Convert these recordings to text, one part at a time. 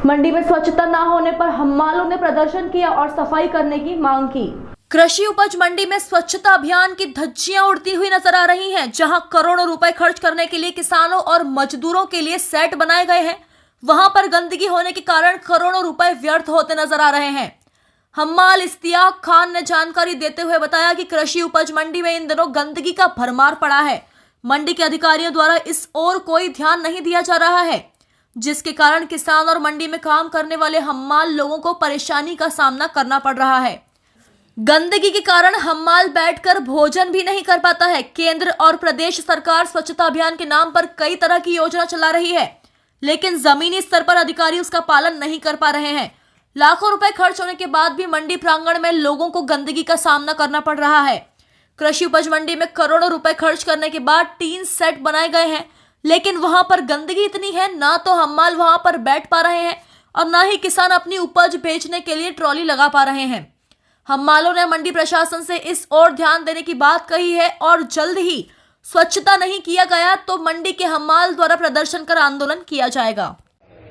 मंडी में स्वच्छता न होने पर हम्मालों ने प्रदर्शन किया और सफाई करने की मांग की। कृषि उपज मंडी में स्वच्छता अभियान की धज्जियां उड़ती हुई नजर आ रही हैं, जहां करोड़ों रुपए खर्च करने के लिए किसानों और मजदूरों के लिए सेट बनाए गए हैं, वहां पर गंदगी होने के कारण करोड़ों रुपए व्यर्थ होते नजर आ रहे हैं। हम्माल इस्तियाक खान ने जानकारी देते हुए बताया कि कृषि उपज मंडी में इन दिनों गंदगी का भरमार पड़ा है। मंडी के अधिकारियों द्वारा इस ओर कोई ध्यान नहीं दिया जा रहा है, जिसके कारण किसान और मंडी में काम करने वाले हम्माल लोगों को परेशानी का सामना करना पड़ रहा है। गंदगी के कारण हम्माल बैठकर भोजन भी नहीं कर पाता है। केंद्र और प्रदेश सरकार स्वच्छता अभियान के नाम पर कई तरह की योजना चला रही है, लेकिन जमीनी स्तर पर अधिकारी उसका पालन नहीं कर पा रहे हैं। लाखों रुपए खर्च होने के बाद भी मंडी प्रांगण में लोगों को गंदगी का सामना करना पड़ रहा है। कृषि उपज मंडी में करोड़ों रुपए खर्च करने के बाद 3 सेट बनाए गए हैं, लेकिन वहां पर गंदगी इतनी है, ना तो हम्माल वहां पर बैठ पा रहे हैं और ना ही किसान अपनी उपज बेचने के लिए ट्रॉली लगा पा रहे हैं। हम्मालों ने मंडी प्रशासन से इस ओर ध्यान देने की बात कही है और जल्द ही स्वच्छता नहीं किया गया तो मंडी के हम्माल द्वारा प्रदर्शन कर आंदोलन किया जाएगा।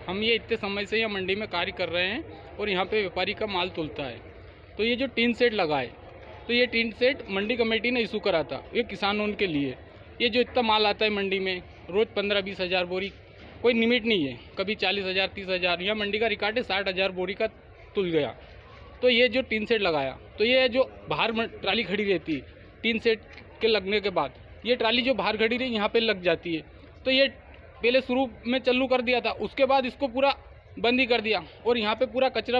हम ये इतने समय से यहाँ मंडी में कार्य कर रहे हैं और यहाँ पे व्यापारी का माल तुलता है, तो ये जो टीन सेट लगा है, तो ये टीन सेट मंडी कमेटी ने इशू करा था, ये किसानों के लिए। ये जो इतना माल आता है मंडी में रोज़ 15-20 हज़ार बोरी, कोई लिमिट नहीं है, कभी 40,000 30,000, यहाँ मंडी का रिकॉर्ड है 60,000 बोरी का तुल गया। तो ये जो टीन सेट लगाया, तो ये जो बाहर ट्राली खड़ी रहती है टीन सेट के लगने के बाद, ये ट्राली जो बाहर खड़ी रही यहाँ पे लग जाती है। तो ये पहले शुरू में चालू कर दिया था, उसके बाद इसको पूरा बंद ही कर दिया और यहाँ पे पूरा कचरा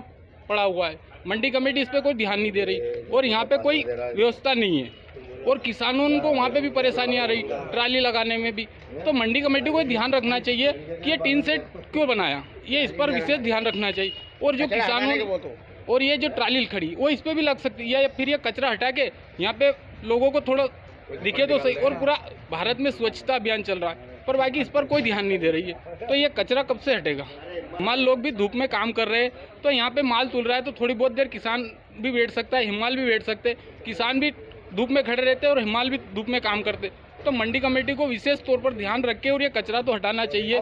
पड़ा हुआ है। मंडी कमेटी इस पर कोई ध्यान नहीं दे रही और यहाँ पे कोई व्यवस्था नहीं है और किसानों को वहाँ पे भी परेशानी आ रही ट्राली लगाने में भी। तो मंडी कमेटी को ध्यान रखना चाहिए कि ये टीन सेट क्यों बनाया, ये इस पर विशेष ध्यान रखना चाहिए। और जो किसानों और ये जो ट्राली खड़ी वो इस पर भी लग सकती है, या फिर ये कचरा हटा के यहाँ पे लोगों को थोड़ा दिखे तो सही। और पूरा भारत में स्वच्छता अभियान चल रहा है पर बाकी इस पर कोई ध्यान नहीं दे रही है, तो ये कचरा कब से हटेगा। हमारे लोग भी धूप में काम कर रहे हैं, तो यहाँ पे माल तुल रहा है, तो थोड़ी बहुत देर किसान भी बैठ सकता है, हिमाल भी बैठ सकते, किसान भी धूप में खड़े रहते हैं और हिमाल भी धूप में काम करते। तो मंडी कमेटी को विशेष तौर पर ध्यान रख के और ये कचरा तो हटाना चाहिए।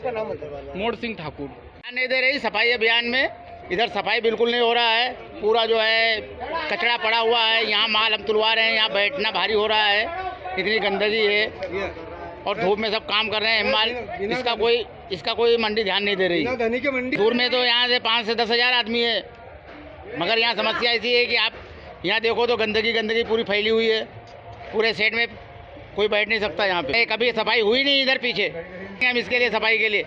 मोड़ सिंह ठाकुर। नहीं दे रही सफाई अभियान में, इधर सफाई बिल्कुल नहीं हो रहा है, पूरा जो है कचरा पड़ा हुआ है। यहाँ माल हम तुलवा रहे हैं, यहाँ बैठना भारी हो रहा है, इतनी गंदगी है और धूप में सब काम कर रहे हैं माल। इसका कोई मंडी ध्यान नहीं दे रही। दूर में तो यहाँ से 5 से 10 हज़ार आदमी है, मगर यहाँ समस्या ऐसी है कि आप यहाँ देखो तो गंदगी पूरी फैली हुई है, पूरे सेट में कोई बैठ नहीं सकता यहाँ पे। कभी सफाई हुई नहीं इधर पीछे, हम इसके लिए सफाई के लिए